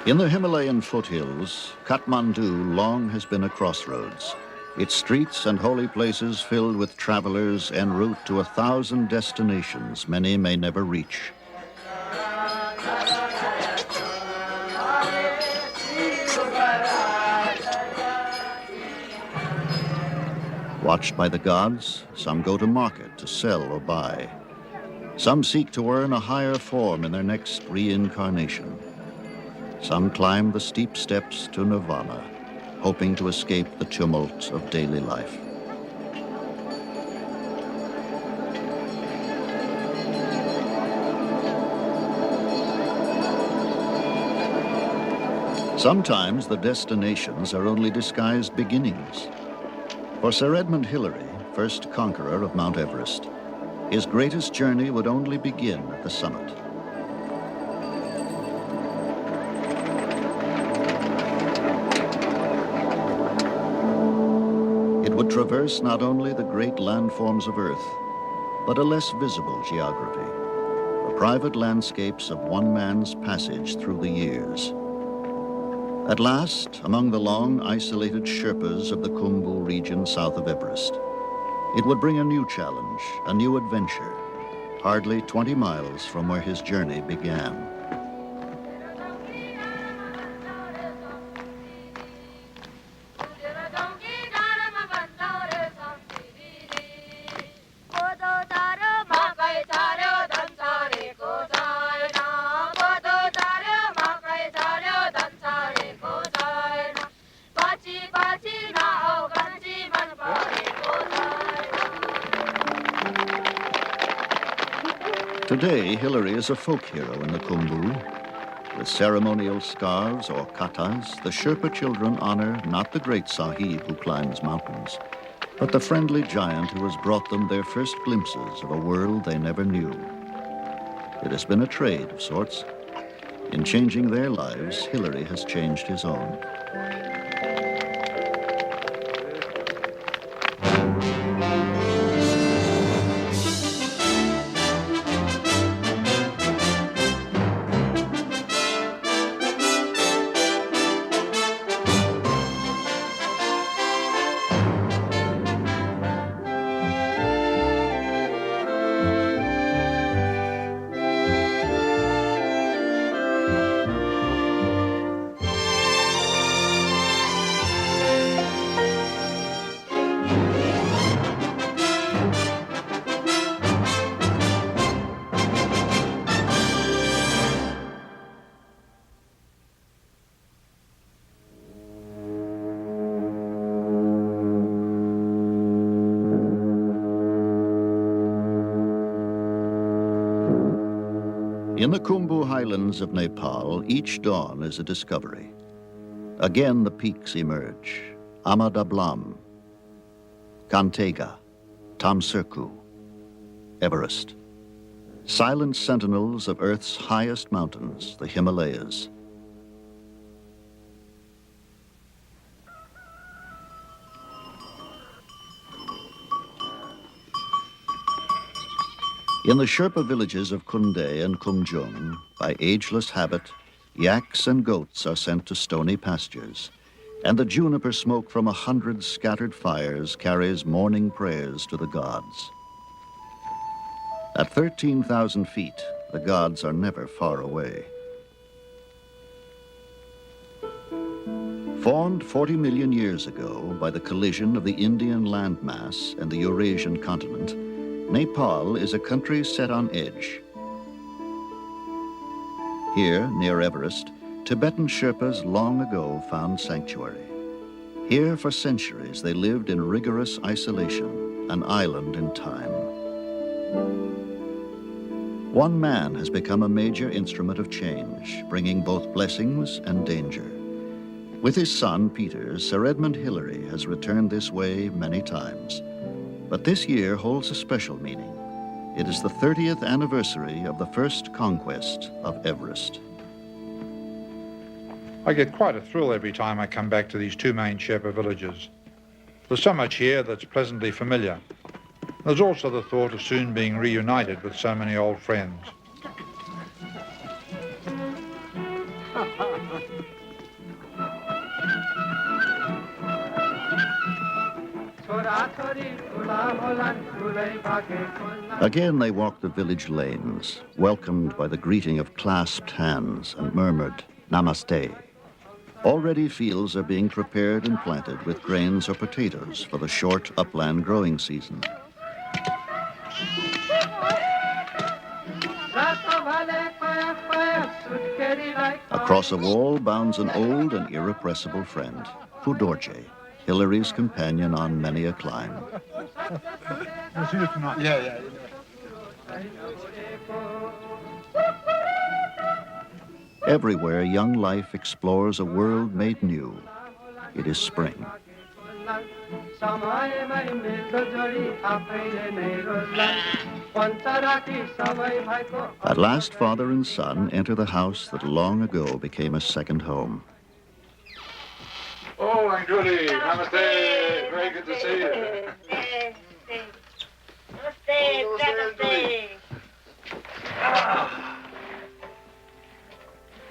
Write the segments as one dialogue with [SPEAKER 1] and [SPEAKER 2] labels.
[SPEAKER 1] In the Himalayan foothills, Kathmandu long has been a crossroads. Its streets and holy places filled with travelers en route to 1,000 destinations many may never reach. Watched by the gods, some go to market to sell or buy. Some seek to earn a higher form in their next reincarnation. Some climb the steep steps to nirvana, hoping to escape the tumult of daily life. Sometimes the destinations are only disguised beginnings. For Sir Edmund Hillary, first conqueror of Mount Everest, his greatest journey would only begin at the summit. It would traverse not only the great landforms of Earth, but a less visible geography, the private landscapes of one man's passage through the years. At last, among the long, isolated Sherpas of the Khumbu region south of Everest, it would bring a new challenge, a new adventure, hardly 20 miles from where his journey began. Today, Hillary is a folk hero in the Khumbu. With ceremonial scarves or katas, the Sherpa children honor not the great Sahib who climbs mountains, but the friendly giant who has brought them their first glimpses of a world they never knew. It has been a trade of sorts. In changing their lives, Hillary has changed his own. In the Khumbu highlands of Nepal, each dawn is a discovery. Again the peaks emerge: Amadablam, Kantega, Tamserku, Everest. Silent sentinels of Earth's highest mountains, the Himalayas. In the Sherpa villages of Kunde and Kumjung, by ageless habit, yaks and goats are sent to stony pastures, and the juniper smoke from 100 scattered fires carries morning prayers to the gods. At 13,000 feet, the gods are never far away. Formed 40 million years ago by the collision of the Indian landmass and the Eurasian continent, Nepal is a country set on edge. Here, near Everest, Tibetan Sherpas long ago found sanctuary. Here, for centuries, they lived in rigorous isolation, an island in time. One man has become a major instrument of change, bringing both blessings and danger. With his son, Peter, Sir Edmund Hillary has returned this way many times. But this year holds a special meaning. It is the 30th anniversary of the first conquest of Everest.
[SPEAKER 2] I get quite a thrill every time I come back to these two main Sherpa villages. There's so much here that's pleasantly familiar. There's also the thought of soon being reunited with so many old friends.
[SPEAKER 1] Again they walked the village lanes, welcomed by the greeting of clasped hands and murmured, "Namaste." Already fields are being prepared and planted with grains or potatoes for the short upland growing season. Across a wall bounds an old and irrepressible friend, Pudorje, Hilary's companion on many a climb. Everywhere young life explores a world made new. It is spring. At last, father and son enter the house that long ago became a second home.
[SPEAKER 2] Oh, Aunt Julie, namaste. Very good to see you.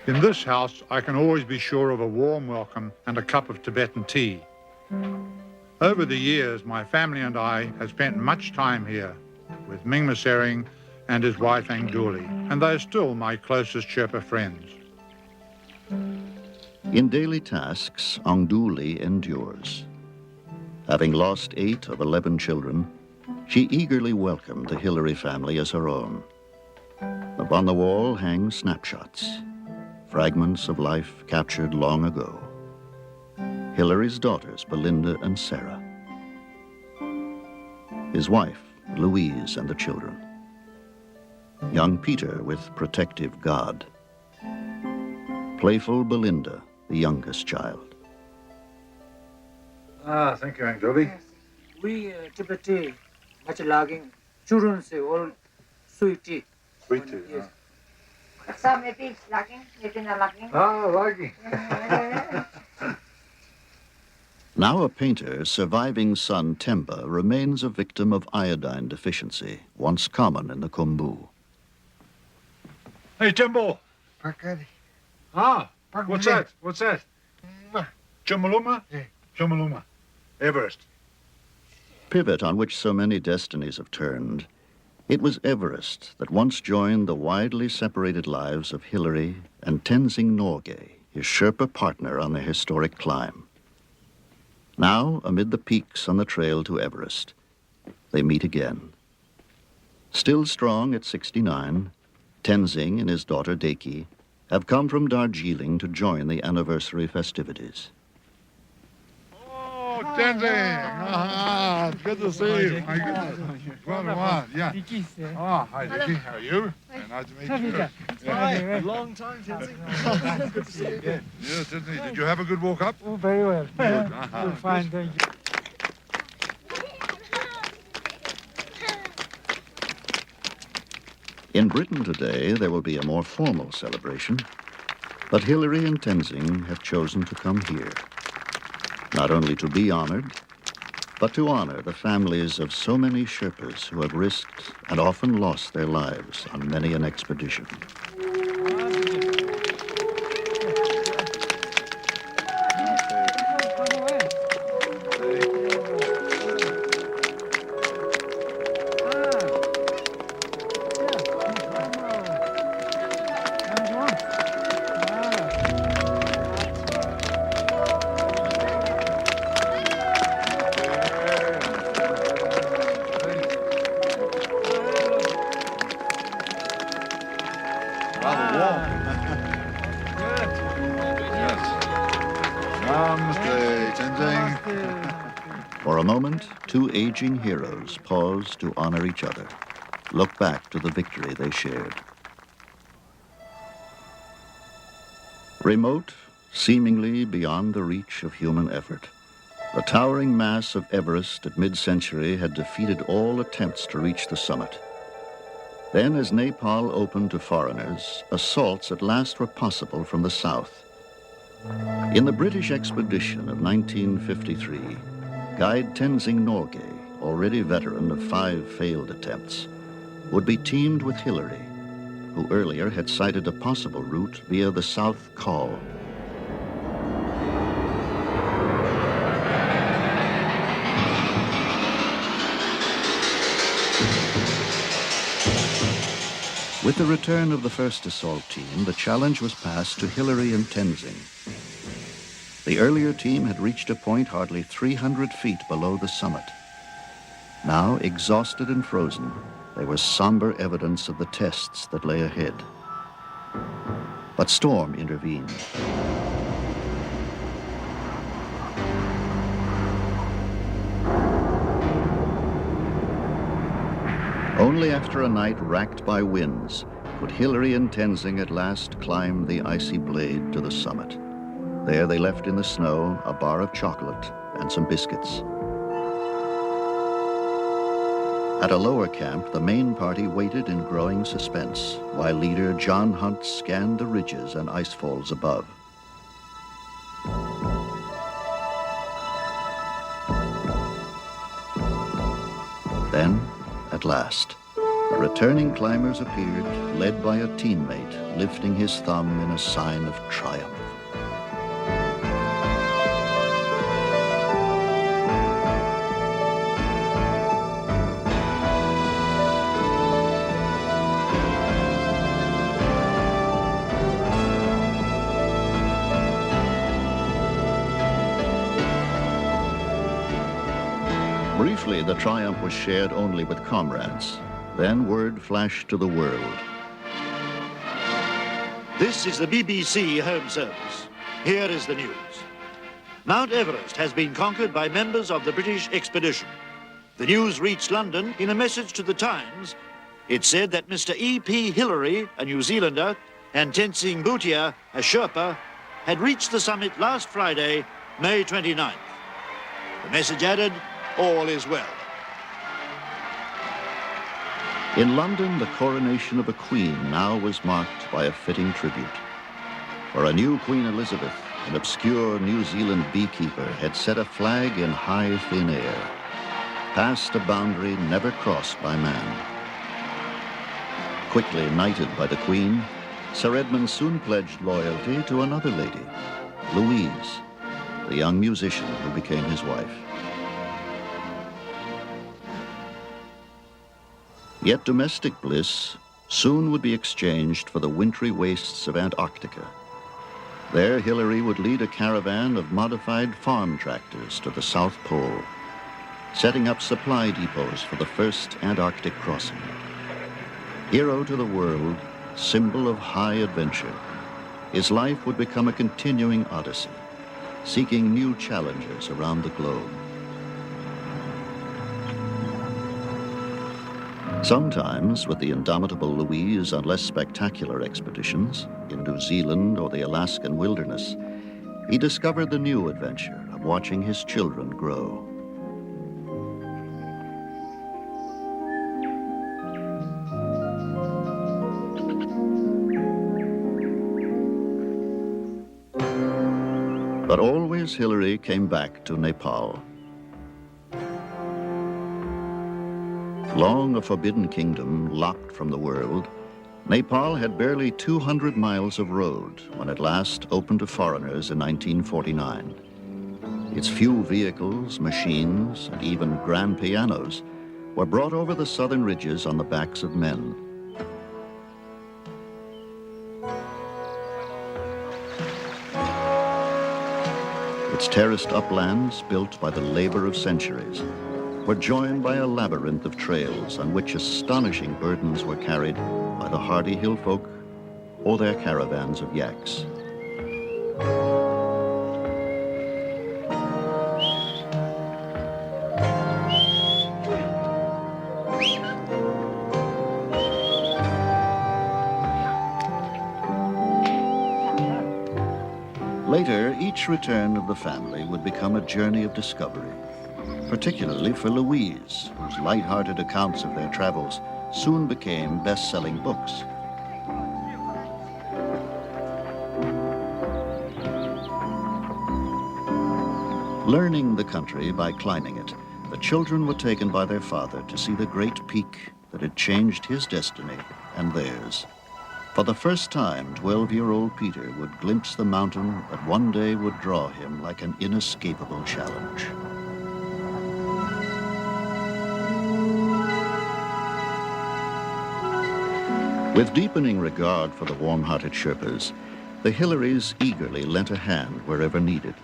[SPEAKER 2] In this house, I can always be sure of a warm welcome and a cup of Tibetan tea. Over the years, my family and I have spent much time here with Mingma Sering and his wife Angduli, and they are still my closest Sherpa friends.
[SPEAKER 1] In daily tasks, Angduli endures. Having lost 8 of 11 children, she eagerly welcomed the Hilary family as her own. Upon the wall hang snapshots, fragments of life captured long ago. Hilary's daughters, Belinda and Sarah. His wife, Louise, and the children. Young Peter with protective God. Playful Belinda, the youngest child.
[SPEAKER 2] Thank you, Aunt Julie.
[SPEAKER 3] We Tibetan much logging. Children say all sweet tea.
[SPEAKER 2] Sweet tea.
[SPEAKER 3] Yes.
[SPEAKER 4] Some maybe lagging, maybe not lagging.
[SPEAKER 2] Lucky.
[SPEAKER 1] Now a painter, surviving son Temba remains a victim of iodine deficiency, once common in the Khumbu.
[SPEAKER 2] Hey, Timbo. What's that? What's that? Chumaluma?
[SPEAKER 5] Yeah.
[SPEAKER 2] Chumaluma. Everest.
[SPEAKER 1] Pivot on which so many destinies have turned, it was Everest that once joined the widely separated lives of Hilary and Tenzing Norgay, his Sherpa partner on the historic climb. Now, amid the peaks on the trail to Everest, they meet again. Still strong at 69, Tenzing and his daughter Deki have come from Darjeeling to join the anniversary festivities.
[SPEAKER 2] Oh, Tenzing! Good to see you. My goodness. Well, yeah. Oh, hi, Dickie. How are you? Nice to meet you.
[SPEAKER 5] Hi, long time, Tenzing. Good to see you again.
[SPEAKER 2] Yes, Tenzing. Did you have a good walk up?
[SPEAKER 3] Oh, very well.
[SPEAKER 2] Good.
[SPEAKER 3] Fine, thank you.
[SPEAKER 1] In Britain today, there will be a more formal celebration, but Hilary and Tenzing have chosen to come here, not only to be honored, but to honor the families of so many Sherpas who have risked and often lost their lives on many an expedition. For a moment, two aging heroes pause to honor each other, look back to the victory they shared. Remote, seemingly beyond the reach of human effort, the towering mass of Everest at mid-century had defeated all attempts to reach the summit. Then, as Nepal opened to foreigners, assaults at last were possible from the south. In the British expedition of 1953, guide Tenzing Norgay, already veteran of 5 failed attempts, would be teamed with Hillary, who earlier had cited a possible route via the South Col. With the return of the first assault team, the challenge was passed to Hillary and Tenzing. The earlier team had reached a point hardly 300 feet below the summit. Now, exhausted and frozen, they were somber evidence of the tests that lay ahead. But storm intervened. Only after a night racked by winds could Hillary and Tenzing at last climb the icy blade to the summit. There they left in the snow a bar of chocolate and some biscuits. At a lower camp, the main party waited in growing suspense while leader John Hunt scanned the ridges and icefalls above. Then, at last, the returning climbers appeared, led by a teammate lifting his thumb in a sign of triumph. Briefly, the triumph was shared only with comrades. Then word flashed to the world.
[SPEAKER 6] This is the BBC Home Service. Here is the news. Mount Everest has been conquered by members of the British expedition. The news reached London in a message to the Times. It said that Mr. E.P. Hillary, a New Zealander, and Tenzing Bhutia, a Sherpa, had reached the summit last Friday, May 29th. The message added, all is well.
[SPEAKER 1] In London, the coronation of a queen now was marked by a fitting tribute. For a new Queen Elizabeth, an obscure New Zealand beekeeper had set a flag in high, thin air, past a boundary never crossed by man. Quickly knighted by the Queen, Sir Edmund soon pledged loyalty to another lady, Louise, the young musician who became his wife. Yet domestic bliss soon would be exchanged for the wintry wastes of Antarctica. There, Hillary would lead a caravan of modified farm tractors to the South Pole, setting up supply depots for the first Antarctic crossing. Hero to the world, symbol of high adventure, his life would become a continuing odyssey, seeking new challenges around the globe. Sometimes, with the indomitable Louise on less spectacular expeditions, in New Zealand or the Alaskan wilderness, he discovered the new adventure of watching his children grow. But always Hillary came back to Nepal. Long a forbidden kingdom, locked from the world, Nepal had barely 200 miles of road when at last opened to foreigners in 1949. Its few vehicles, machines, and even grand pianos were brought over the southern ridges on the backs of men. Its terraced uplands, built by the labor of centuries, were joined by a labyrinth of trails on which astonishing burdens were carried by the hardy hill folk or their caravans of yaks. Later, each return of the family would become a journey of discovery, particularly for Louise, whose light-hearted accounts of their travels soon became best-selling books. Learning the country by climbing it, the children were taken by their father to see the great peak that had changed his destiny and theirs. For the first time, 12-year-old Peter would glimpse the mountain that one day would draw him like an inescapable challenge. With deepening regard for the warm-hearted Sherpas, the Hillarys eagerly lent a hand wherever needed,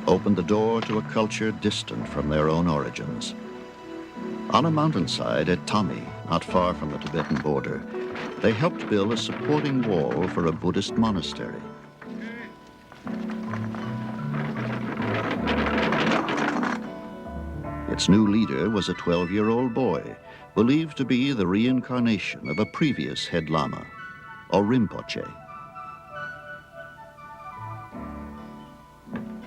[SPEAKER 1] opened the door to a culture distant from their own origins. On a mountainside at Tami, not far from the Tibetan border, they helped build a supporting wall for a Buddhist monastery. Its new leader was a 12-year-old boy, believed to be the reincarnation of a previous head lama, or Rinpoche.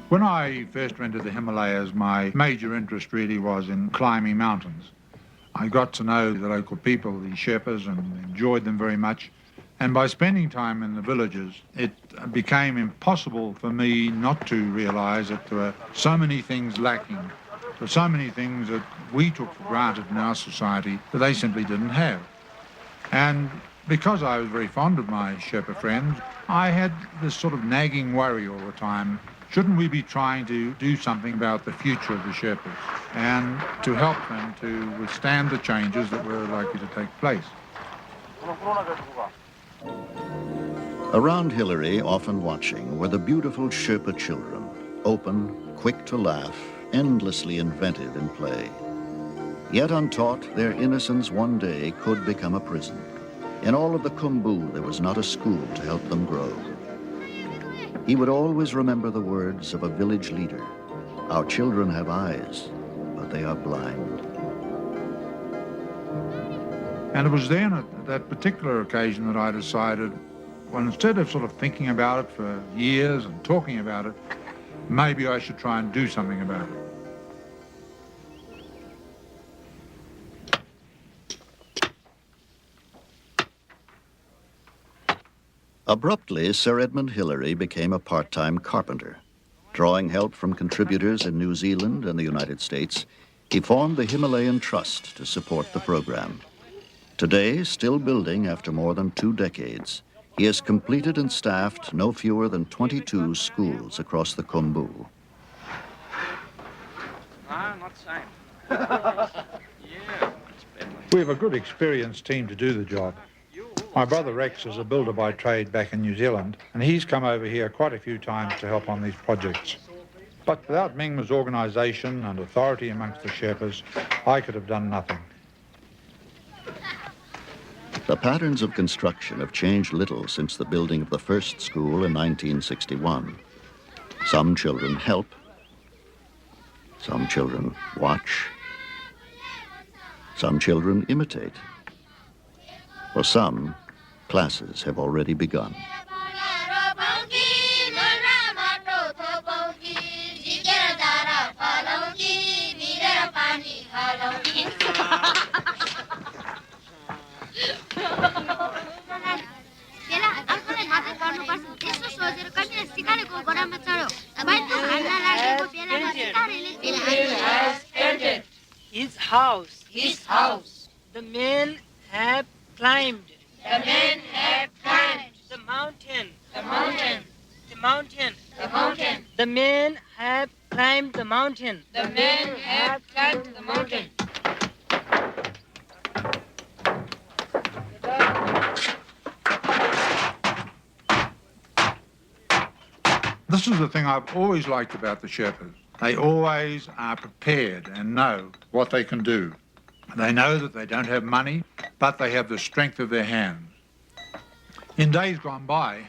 [SPEAKER 2] When I first went to the Himalayas, my major interest really was in climbing mountains. I got to know the local people, the Sherpas, and enjoyed them very much. And by spending time in the villages, it became impossible for me not to realize that there were so many things lacking. There were so many things that we took for granted in our society that they simply didn't have. And because I was very fond of my Sherpa friends, I had this sort of nagging worry all the time. Shouldn't we be trying to do something about the future of the Sherpas and to help them to withstand the changes that were likely to take place?
[SPEAKER 1] Around Hillary, often watching, were the beautiful Sherpa children, open, quick to laugh, endlessly inventive in play. Yet untaught, their innocence one day could become a prison. In all of the Khumbu, there was not a school to help them grow. He would always remember the words of a village leader, "Our children have eyes, but they are blind."
[SPEAKER 2] And it was then at that particular occasion that I decided, well, instead of sort of thinking about it for years and talking about it, maybe I should try and do something about it.
[SPEAKER 1] Abruptly, Sir Edmund Hillary became a part-time carpenter. Drawing help from contributors in New Zealand and the United States, he formed the Himalayan Trust to support the program. Today, still building after more than 2 decades, he has completed and staffed no fewer than 22 schools across the Khumbu.
[SPEAKER 2] We have a good experienced team to do the job. My brother Rex is a builder by trade back in New Zealand, and he's come over here quite a few times to help on these projects. But without Mingma's organisation and authority amongst the Sherpas, I could have done nothing.
[SPEAKER 1] The patterns of construction have changed little since the building of the first school in 1961. Some children help, some children watch, some children imitate. For some, classes have already begun.
[SPEAKER 7] His house. His house. The men have climbed. The men have climbed. The mountain. The mountain. The mountain. The mountain. The men have climbed the mountain. The men have climbed the mountain.
[SPEAKER 2] This is the thing I've always liked about the Sherpas. They always are prepared and know what they can do. They know that they don't have money, but they have the strength of their hands. In days gone by,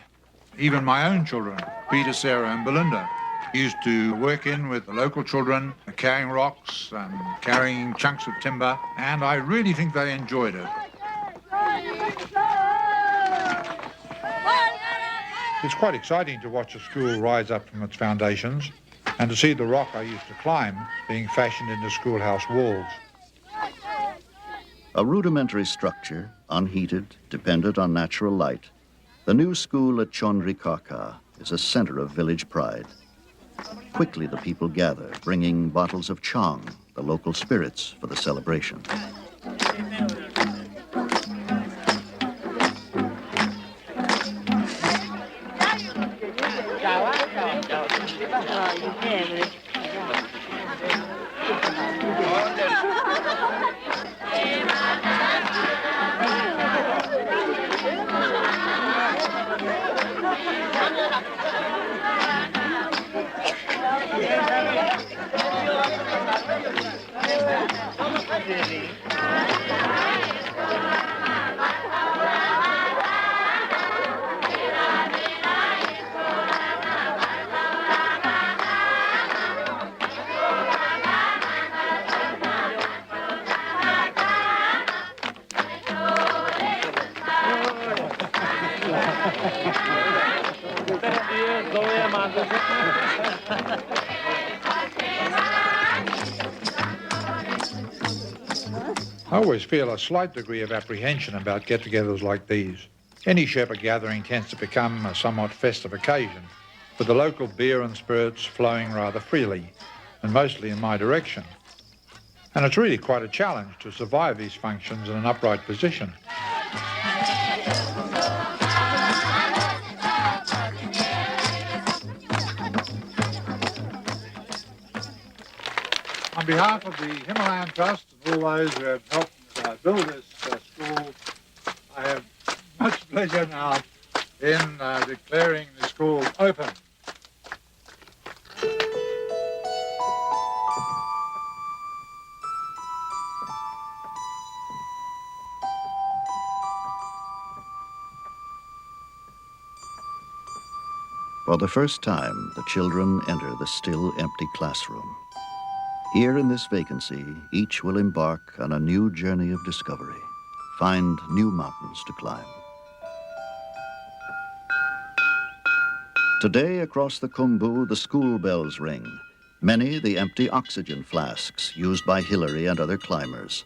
[SPEAKER 2] even my own children, Peter, Sarah and Belinda, used to work in with the local children, carrying rocks and carrying chunks of timber, and I really think they enjoyed it. It's quite exciting to watch a school rise up from its foundations and to see the rock I used to climb being fashioned into schoolhouse walls.
[SPEAKER 1] A rudimentary structure, unheated, dependent on natural light, the new school at Chondrikarka is a center of village pride. Quickly the people gather, bringing bottles of chang, the local spirits, for the celebration.
[SPEAKER 2] I always feel a slight degree of apprehension about get-togethers like these. Any Sherpa gathering tends to become a somewhat festive occasion, with the local beer and spirits flowing rather freely, and mostly in my direction. And it's really quite a challenge to survive these functions in an upright position. On behalf of the Himalayan Trust and all those who have helped build this school, I have much pleasure now in declaring the school open.
[SPEAKER 1] For the first time, the children enter the still empty classroom. Here in this vacancy, each will embark on a new journey of discovery, find new mountains to climb. Today, across the Khumbu, the school bells ring. Many the empty oxygen flasks used by Hillary and other climbers.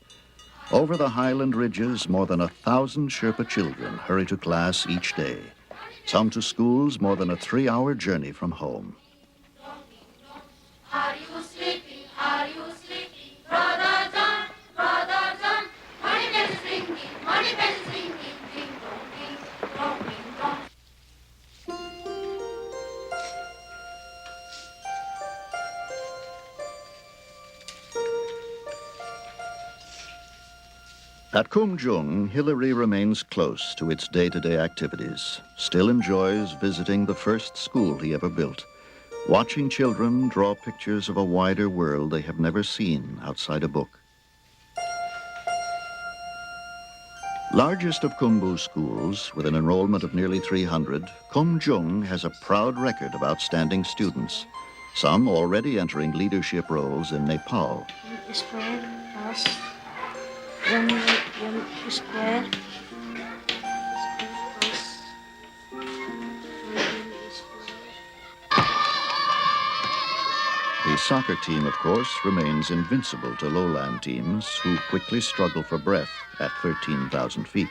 [SPEAKER 1] Over the highland ridges, more than 1,000 Sherpa children hurry to class each day. Some to schools more than a 3-hour journey from home.
[SPEAKER 8] Are you sleeping? Are you sleeping? Brother John, Brother John. Money bells is ringing, money bells is ringing. Ding dong, ding dong, ding dong.
[SPEAKER 1] At Kumjung, Hillary remains close to its day-to-day activities, still enjoys visiting the first school he ever built, watching children draw pictures of a wider world they have never seen outside a book. Largest of Khumbu schools, with an enrollment of nearly 300, Kumjung has a proud record of outstanding students, some already entering leadership roles in Nepal.
[SPEAKER 9] Square plus 1 square.
[SPEAKER 1] The soccer team, of course, remains invincible to lowland teams who quickly struggle for breath at 13,000 feet.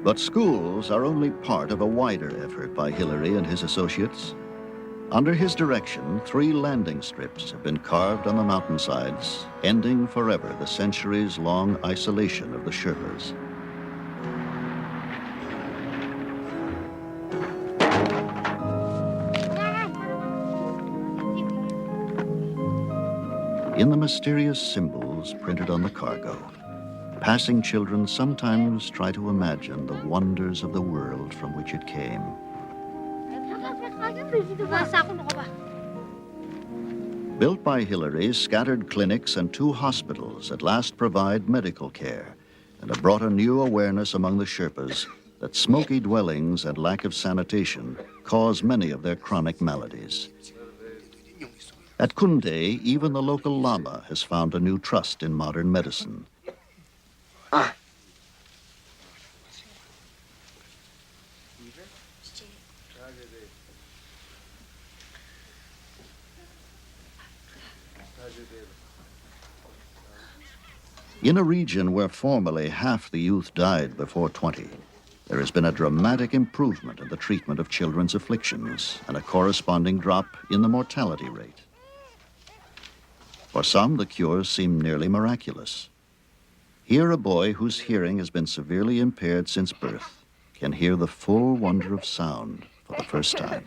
[SPEAKER 1] But schools are only part of a wider effort by Hillary and his associates. Under his direction, 3 landing strips have been carved on the mountainsides, ending forever the centuries-long isolation of the Sherpas. In the mysterious symbols printed on the cargo, passing children sometimes try to imagine the wonders of the world from which it came. Built by Hillary, scattered clinics and 2 hospitals at last provide medical care and have brought a new awareness among the Sherpas that smoky dwellings and lack of sanitation cause many of their chronic maladies. At Kunde, even the local lama has found a new trust in modern medicine. In a region where formerly half the youth died before 20, there has been a dramatic improvement in the treatment of children's afflictions and a corresponding drop in the mortality rate. For some, the cures seem nearly miraculous. Here, a boy whose hearing has been severely impaired since birth can hear the full wonder of sound for the first time.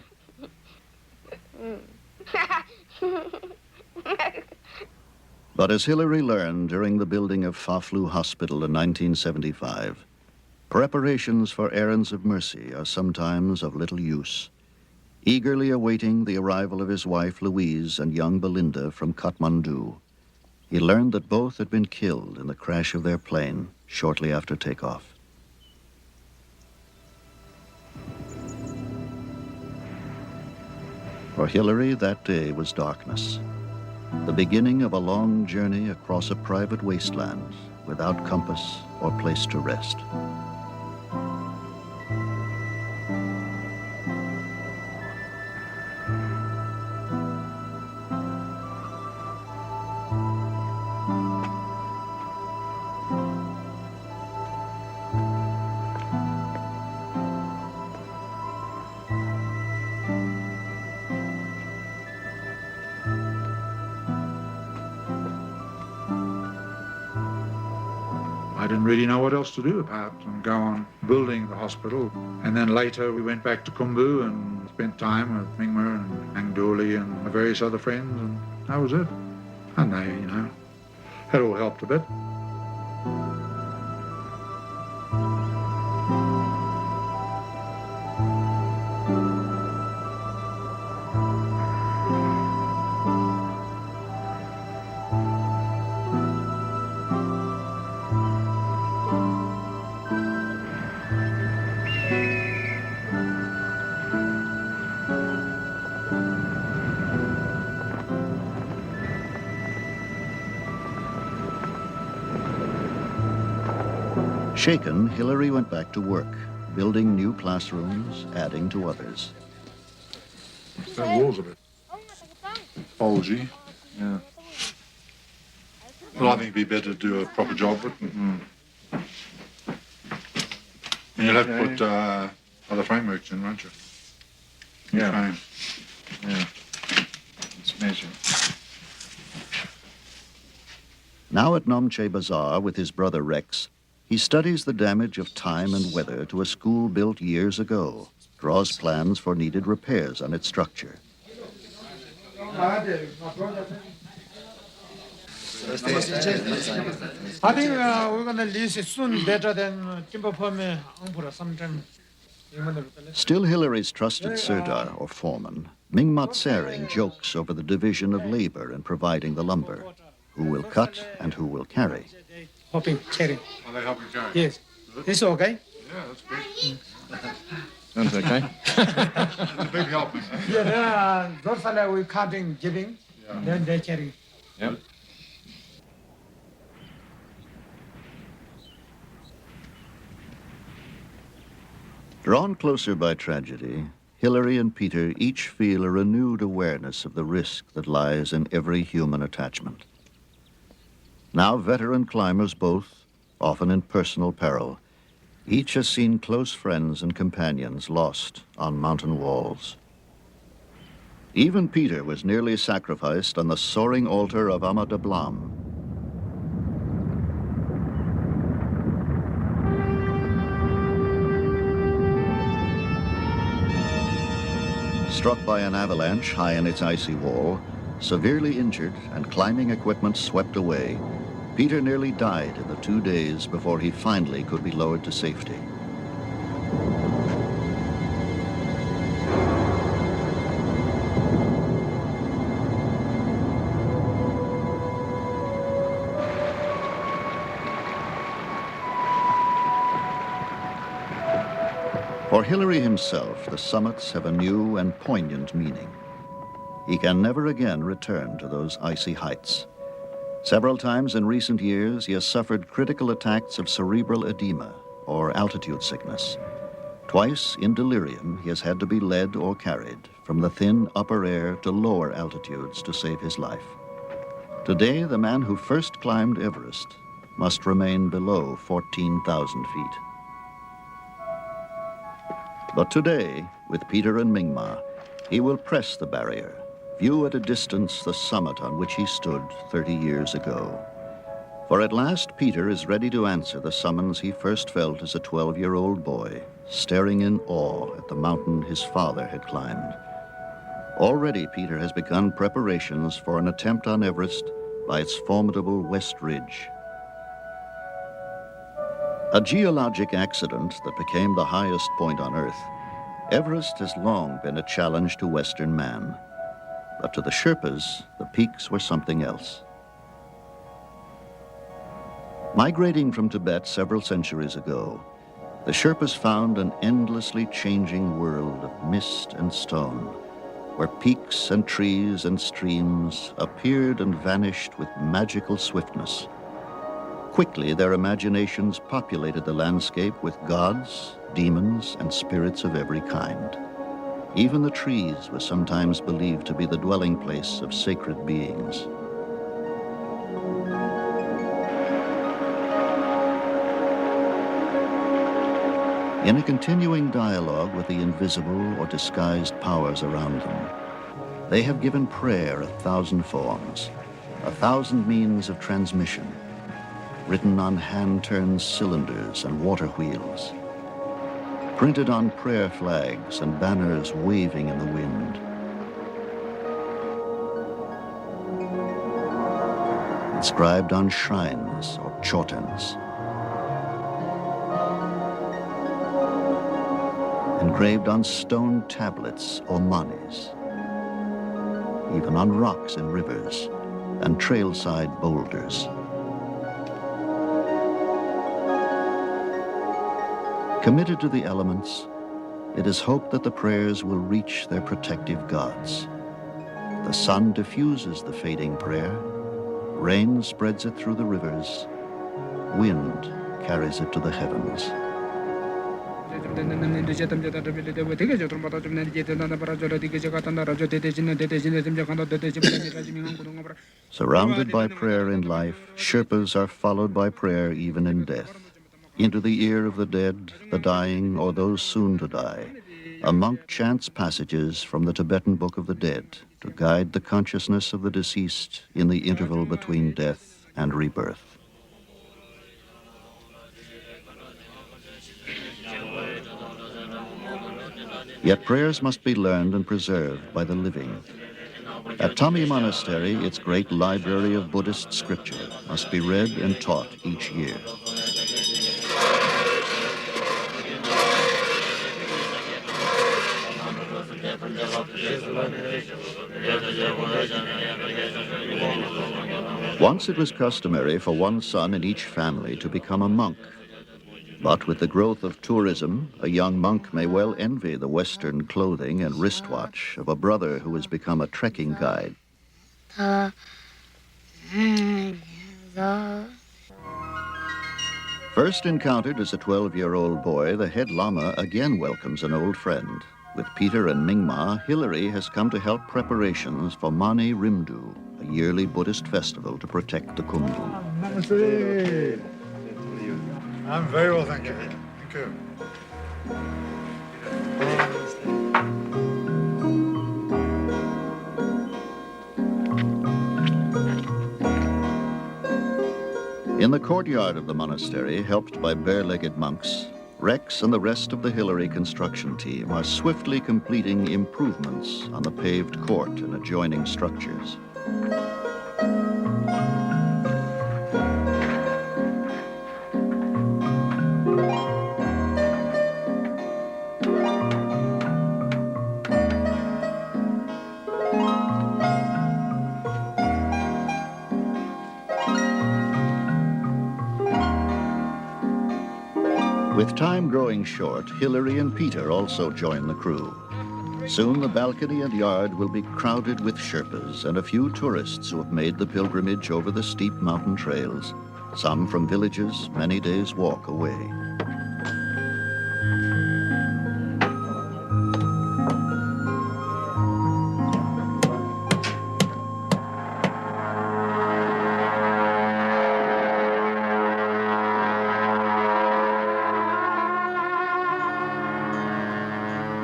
[SPEAKER 1] But as Hillary learned during the building of Faflu Hospital in 1975, preparations for errands of mercy are sometimes of little use. Eagerly awaiting the arrival of his wife Louise and young Belinda from Kathmandu, he learned that both had been killed in the crash of their plane shortly after takeoff. For Hillary, that day was darkness, the beginning of a long journey across a private wasteland without compass or place to rest.
[SPEAKER 2] I didn't really know what else to do apart from go on building the hospital. And then later we went back to Khumbu and spent time with Mingma and Angduli and various other friends, and that was it. And they, had all helped a bit.
[SPEAKER 1] Shaken, Hillary went back to work, building new classrooms, adding to others.
[SPEAKER 2] That wall's a bit bulgy. Yeah. Well, I think it'd be better to do a proper job with it. And you'll have to put other frameworks in, won't you?
[SPEAKER 5] Yeah. Yeah. It's measured.
[SPEAKER 1] Now at Namche Bazaar with his brother Rex, he studies the damage of time and weather to a school built years ago, draws plans for needed repairs on its structure.
[SPEAKER 3] I think we're going to lease it soon better than timber permit sometime.
[SPEAKER 1] Still Hillary's trusted sirdar, or foreman, Mingmat Sering jokes over the division of labor in providing the lumber, who will cut and who will carry.
[SPEAKER 3] Helping carry.
[SPEAKER 2] Are they helping carry?
[SPEAKER 3] Yes. It's okay?
[SPEAKER 2] Yeah, that's great.
[SPEAKER 5] Sounds okay.
[SPEAKER 2] It's a big help.
[SPEAKER 3] Yeah, those fellow we cutting, giving, then they carry.
[SPEAKER 5] Yep.
[SPEAKER 1] Drawn closer by tragedy, Hillary and Peter each feel a renewed awareness of the risk that lies in every human attachment. Now veteran climbers both, often in personal peril, each has seen close friends and companions lost on mountain walls. Even Peter was nearly sacrificed on the soaring altar of Amadablam. Struck by an avalanche high in its icy wall, severely injured and climbing equipment swept away, Peter nearly died in the 2 days before he finally could be lowered to safety. For Hillary himself, the summits have a new and poignant meaning. He can never again return to those icy heights. Several times in recent years, he has suffered critical attacks of cerebral edema, or altitude sickness. Twice in delirium, he has had to be led or carried from the thin upper air to lower altitudes to save his life. Today, the man who first climbed Everest must remain below 14,000 feet. But today, with Peter and Mingma, he will press the barrier, view at a distance the summit on which he stood 30 years ago. For at last, Peter is ready to answer the summons he first felt as a 12-year-old boy, staring in awe at the mountain his father had climbed. Already, Peter has begun preparations for an attempt on Everest by its formidable West Ridge. A geologic accident that became the highest point on Earth, Everest has long been a challenge to Western man. But to the Sherpas, the peaks were something else. Migrating from Tibet several centuries ago, the Sherpas found an endlessly changing world of mist and stone, where peaks and trees and streams appeared and vanished with magical swiftness. Quickly, their imaginations populated the landscape with gods, demons, and spirits of every kind. Even the trees were sometimes believed to be the dwelling place of sacred beings. In a continuing dialogue with the invisible or disguised powers around them, they have given prayer 1,000 forms, 1,000 means of transmission, written on hand-turned cylinders and water wheels, printed on prayer flags and banners waving in the wind. Inscribed on shrines or chotans. Engraved on stone tablets or manis. Even on rocks in rivers and trailside boulders. Committed to the elements, it is hoped that the prayers will reach their protective gods. The sun diffuses the fading prayer, rain spreads it through the rivers, wind carries it to the heavens. Surrounded by prayer in life, Sherpas are followed by prayer even in death. Into the ear of the dead, the dying, or those soon to die, a monk chants passages from the Tibetan Book of the Dead to guide the consciousness of the deceased in the interval between death and rebirth. Yet prayers must be learned and preserved by the living. At Tami Monastery, its great library of Buddhist scripture must be read and taught each year. Once it was customary for one son in each family to become a monk. But with the growth of tourism, a young monk may well envy the Western clothing and wristwatch of a brother who has become a trekking guide. First encountered as a 12-year-old boy, the head lama again welcomes an old friend. With Peter and Mingma, Hilary has come to help preparations for Mani Rimdu, a yearly Buddhist festival to protect the Khumbu.
[SPEAKER 2] Namaste. I'm very well, thank you. Thank you.
[SPEAKER 1] In the courtyard of the monastery, helped by bare-legged monks, Rex and the rest of the Hilary construction team are swiftly completing improvements on the paved court and adjoining structures. With time growing short, Hilary and Peter also join the crew. Soon the balcony and yard will be crowded with Sherpas and a few tourists who have made the pilgrimage over the steep mountain trails, some from villages many days' walk away.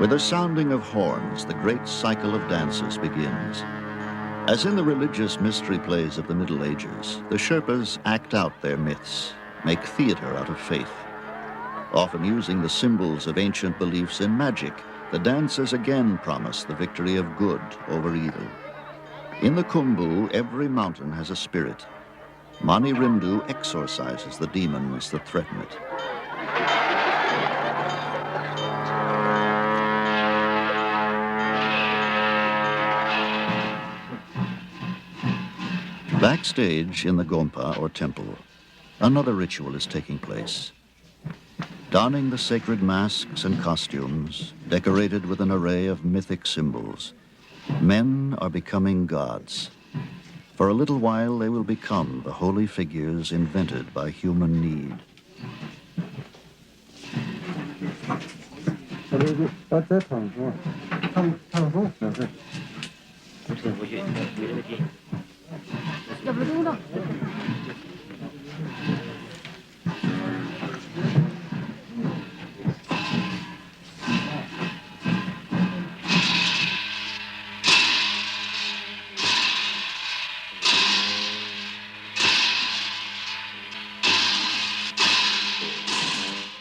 [SPEAKER 1] With the sounding of horns, the great cycle of dances begins. As in the religious mystery plays of the Middle Ages, the Sherpas act out their myths, make theater out of faith. Often using the symbols of ancient beliefs in magic, the dances again promise the victory of good over evil. In the Khumbu, every mountain has a spirit. Mani Rimdu exorcises the demons that threaten it. Backstage in the Gompa, or temple, another ritual is taking place. Donning the sacred masks and costumes, decorated with an array of mythic symbols, men are becoming gods. For a little while, they will become the holy figures invented by human need.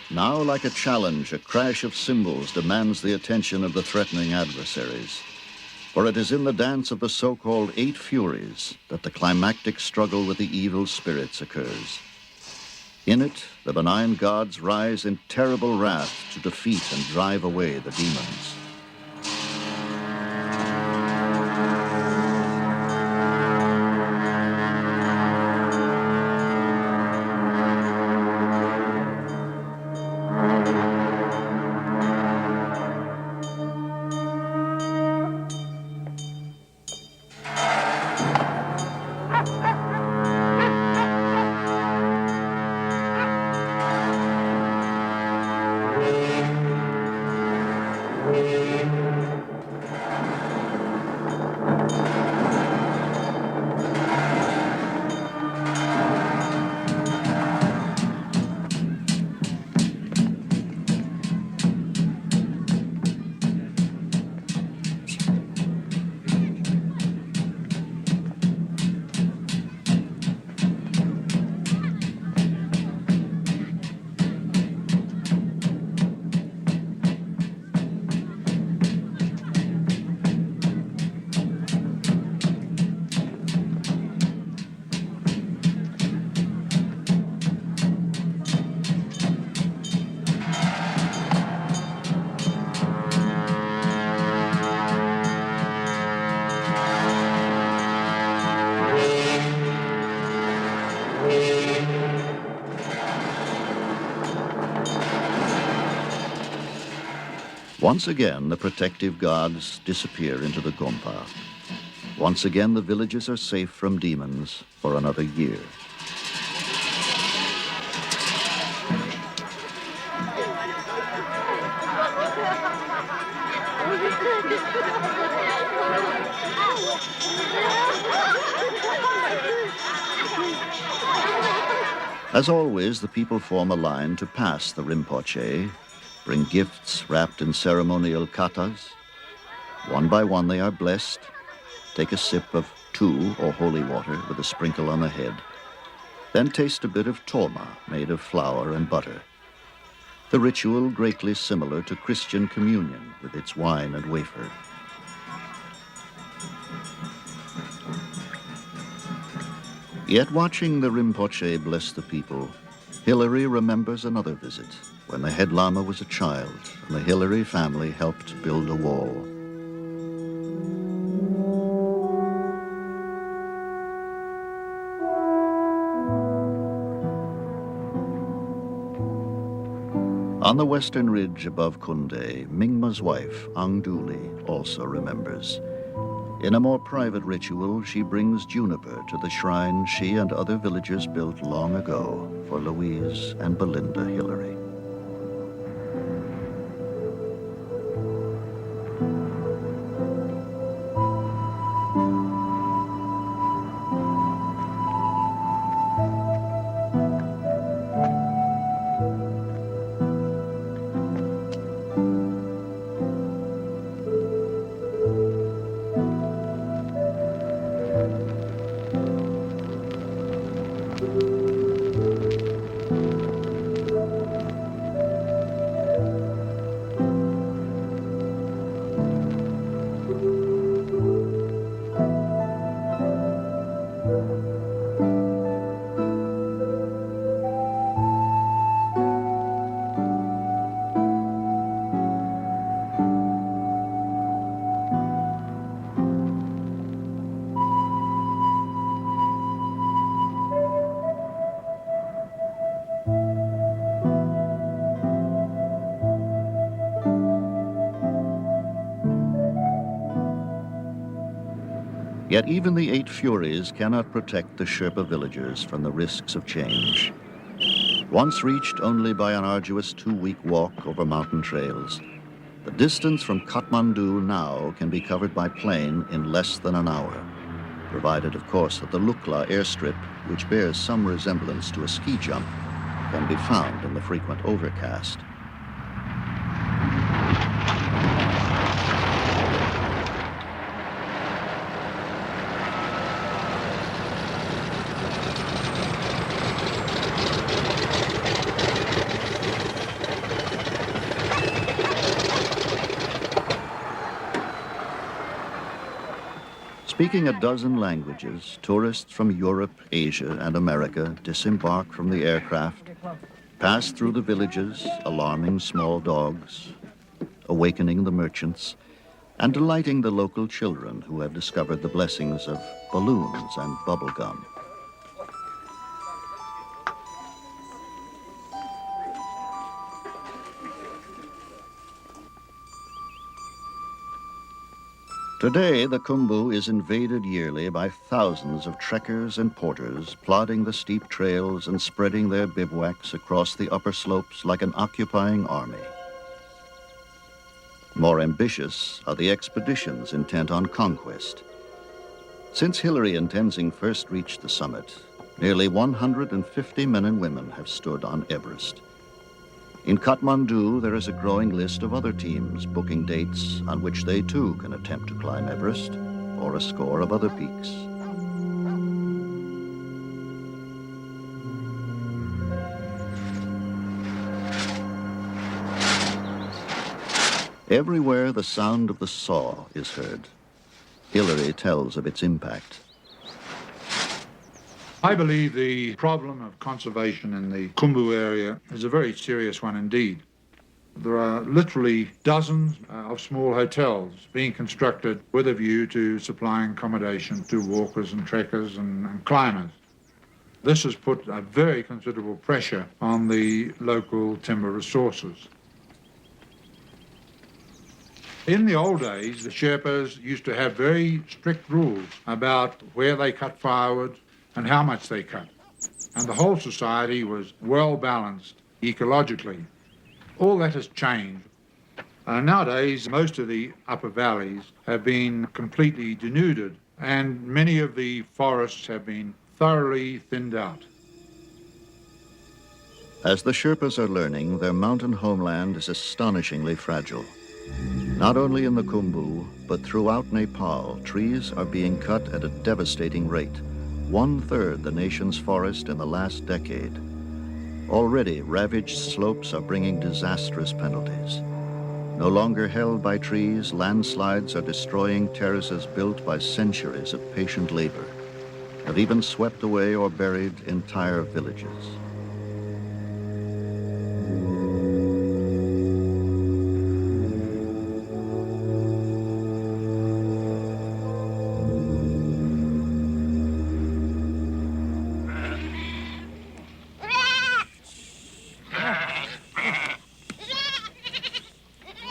[SPEAKER 1] Now, like a challenge, a crash of cymbals demands the attention of the threatening adversaries. For it is in the dance of the so-called 8 Furies that the climactic struggle with the evil spirits occurs. In it, the benign gods rise in terrible wrath to defeat and drive away the demons. Once again, the protective gods disappear into the Gompa. Once again, the villages are safe from demons for another year. As always, the people form a line to pass the Rinpoche, bring gifts wrapped in ceremonial katas. One by one they are blessed, take a sip of tu, or holy water, with a sprinkle on the head, then taste a bit of tolma, made of flour and butter. The ritual greatly similar to Christian communion with its wine and wafer. Yet watching the Rinpoche bless the people, Hilary remembers another visit when the head lama was a child and the Hilary family helped build a wall. On the western ridge above Kunde, Mingma's wife, Angduli, also remembers. In a more private ritual, she brings juniper to the shrine she and other villagers built long ago for Louise and Belinda Hilary. Yet even the 8 Furies cannot protect the Sherpa villagers from the risks of change. Once reached only by an arduous 2-week walk over mountain trails, the distance from Kathmandu now can be covered by plane in less than an hour, provided, of course, that the Lukla airstrip, which bears some resemblance to a ski jump, can be found in the frequent overcast. Speaking a dozen languages, tourists from Europe, Asia, and America disembark from the aircraft, pass through the villages, alarming small dogs, awakening the merchants, and delighting the local children who have discovered the blessings of balloons and bubble gum. Today, the Khumbu is invaded yearly by thousands of trekkers and porters plodding the steep trails and spreading their bivouacs across the upper slopes like an occupying army. More ambitious are the expeditions intent on conquest. Since Hillary and Tenzing first reached the summit, nearly 150 men and women have stood on Everest. In Kathmandu, there is a growing list of other teams booking dates on which they too can attempt to climb Everest or a score of other peaks. Everywhere the sound of the saw is heard. Hillary tells of its impact.
[SPEAKER 2] I believe the problem of conservation in the Khumbu area is a very serious one indeed. There are literally dozens of small hotels being constructed with a view to supplying accommodation to walkers and trekkers and climbers. This has put a very considerable pressure on the local timber resources. In the old days, the Sherpas used to have very strict rules about where they cut firewood and how much they cut. And the whole society was well balanced ecologically. All that has changed. Nowadays, most of the upper valleys have been completely denuded, and many of the forests have been thoroughly thinned out.
[SPEAKER 1] As the Sherpas are learning, their mountain homeland is astonishingly fragile. Not only in the Khumbu, but throughout Nepal, trees are being cut at a devastating rate. 1/3 the nation's forest in the last decade. Already, ravaged slopes are bringing disastrous penalties. No longer held by trees, landslides are destroying terraces built by centuries of patient labor, have even swept away or buried entire villages.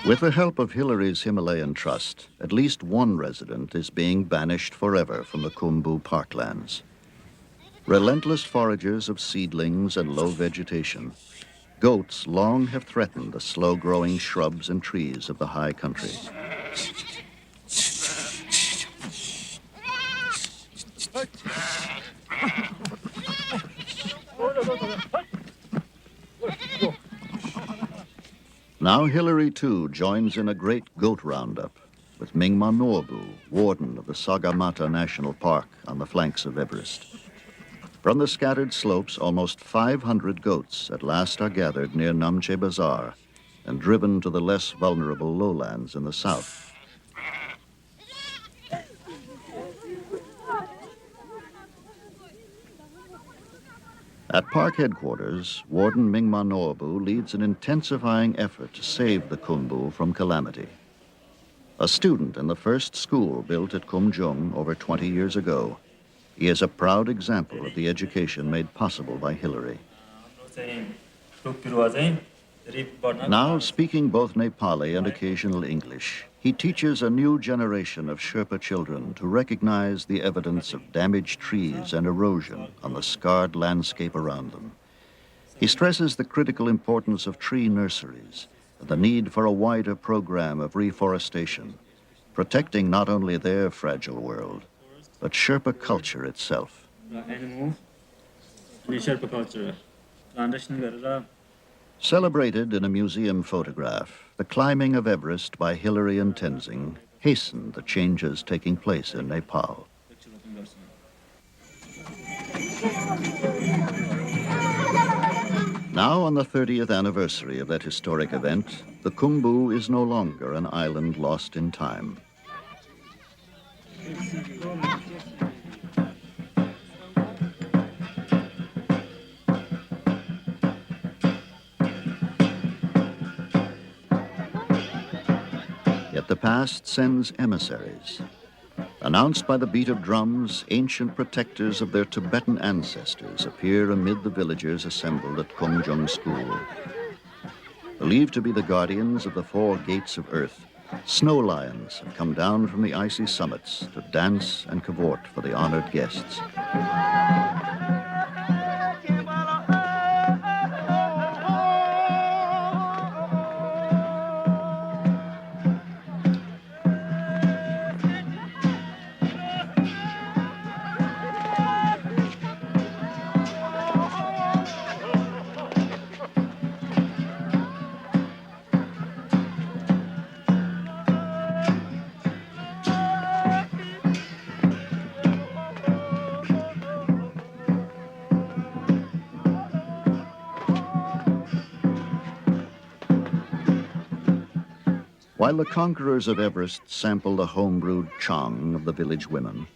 [SPEAKER 1] With the help of Hillary's Himalayan Trust, at least one resident is being banished forever from the Khumbu parklands. Relentless foragers of seedlings and low vegetation, goats long have threatened the slow-growing shrubs and trees of the high country. Now Hillary, too, joins in a great goat roundup with Mingma Norbu, warden of the Sagarmatha National Park on the flanks of Everest. From the scattered slopes, almost 500 goats at last are gathered near Namche Bazaar and driven to the less vulnerable lowlands in the south. At park headquarters, Warden Mingma Norbu leads an intensifying effort to save the Khumbu from calamity. A student in the first school built at Kumjung over 20 years ago, he is a proud example of the education made possible by Hillary. Now speaking both Nepali and occasional English, He teaches a new generation of Sherpa children to recognize the evidence of damaged trees and erosion on the scarred landscape around them. He stresses the critical importance of tree nurseries and the need for a wider program of reforestation, protecting not only their fragile world, but Sherpa culture itself. Celebrated in a museum photograph, the climbing of Everest by Hillary and Tenzing hastened the changes taking place in Nepal. Now, on the 30th anniversary of that historic event, the Khumbu is no longer an island lost in time. Yet the past sends emissaries. Announced by the beat of drums, ancient protectors of their Tibetan ancestors appear amid the villagers assembled at Kongjung School. Believed to be the guardians of the four gates of earth, snow lions have come down from the icy summits to dance and cavort for the honored guests. While the conquerors of Everest sample the homebrewed chang of the village women,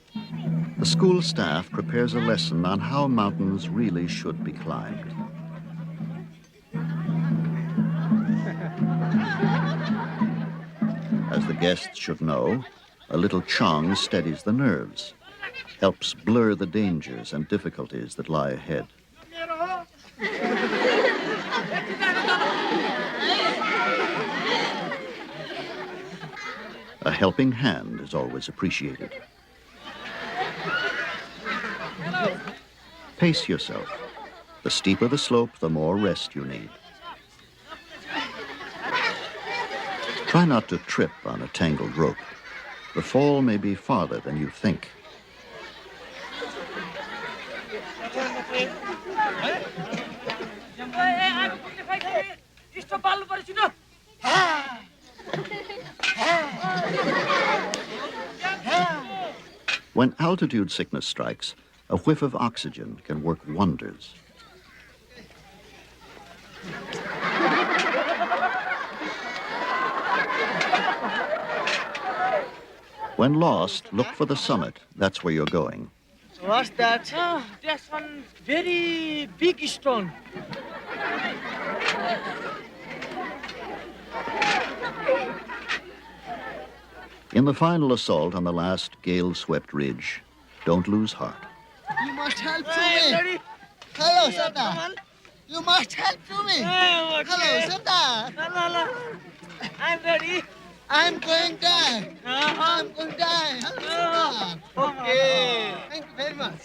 [SPEAKER 1] the school staff prepares a lesson on how mountains really should be climbed. As the guests should know, a little chang steadies the nerves, helps blur the dangers and difficulties that lie ahead. A helping hand is always appreciated. Pace yourself. The steeper the slope, the more rest you need. Try not to trip on a tangled rope. The fall may be farther than you think. When altitude sickness strikes, a whiff of oxygen can work wonders. When lost, look for the summit. That's where you're going.
[SPEAKER 7] What's that? Oh, that's one very big stone.
[SPEAKER 1] In the final assault on the last gale-swept ridge, don't lose heart.
[SPEAKER 5] You must help to me. Hello, Santa. You must help to me.
[SPEAKER 7] Oh, okay.
[SPEAKER 5] Hello, Santa.
[SPEAKER 7] Hello. I'm ready.
[SPEAKER 5] I'm going to die. I'm going to die. Hello, Santa.
[SPEAKER 7] Okay.
[SPEAKER 5] Thank you very much.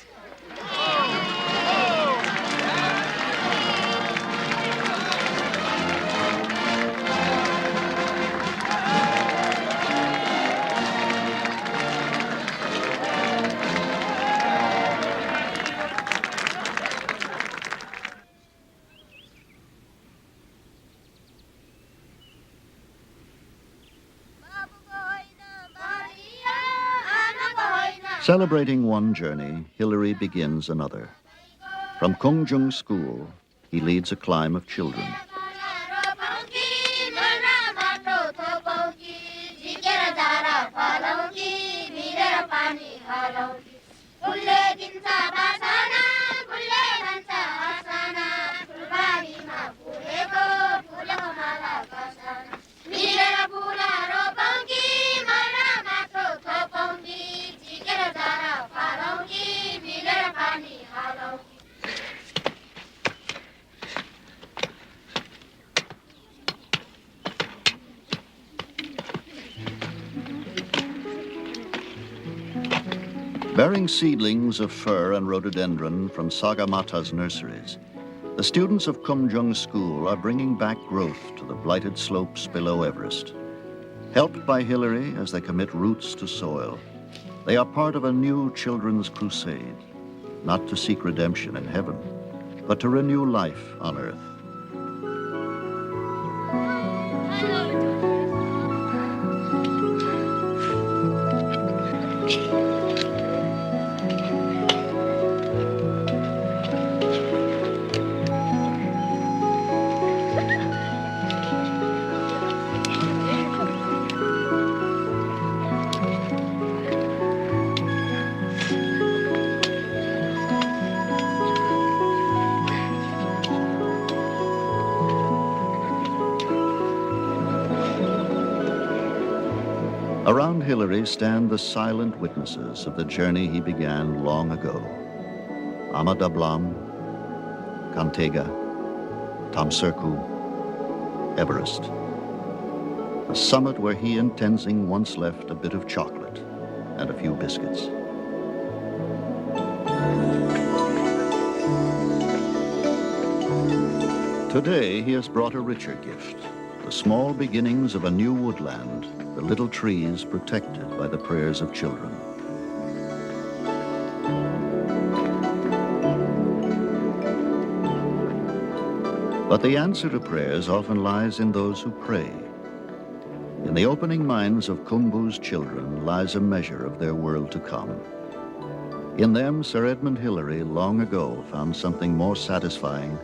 [SPEAKER 1] Celebrating one journey, Hillary begins another. From Kongjung School, he leads a climb of children. Bearing seedlings of fir and rhododendron from Sagamata's nurseries, the students of Kumjung School are bringing back growth to the blighted slopes below Everest. Helped by Hillary as they commit roots to soil, they are part of a new children's crusade, not to seek redemption in heaven, but to renew life on earth. Around Hillary stand the silent witnesses of the journey he began long ago. Amadablam, Kantega, Tamserku, Everest. A summit where he and Tenzing once left a bit of chocolate and a few biscuits. Today, he has brought a richer gift, the small beginnings of a new woodland, the little trees protected by the prayers of children. But the answer to prayers often lies in those who pray. In the opening minds of Khumbu's children lies a measure of their world to come. In them, Sir Edmund Hillary long ago found something more satisfying,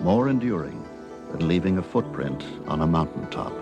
[SPEAKER 1] more enduring, than leaving a footprint on a mountaintop.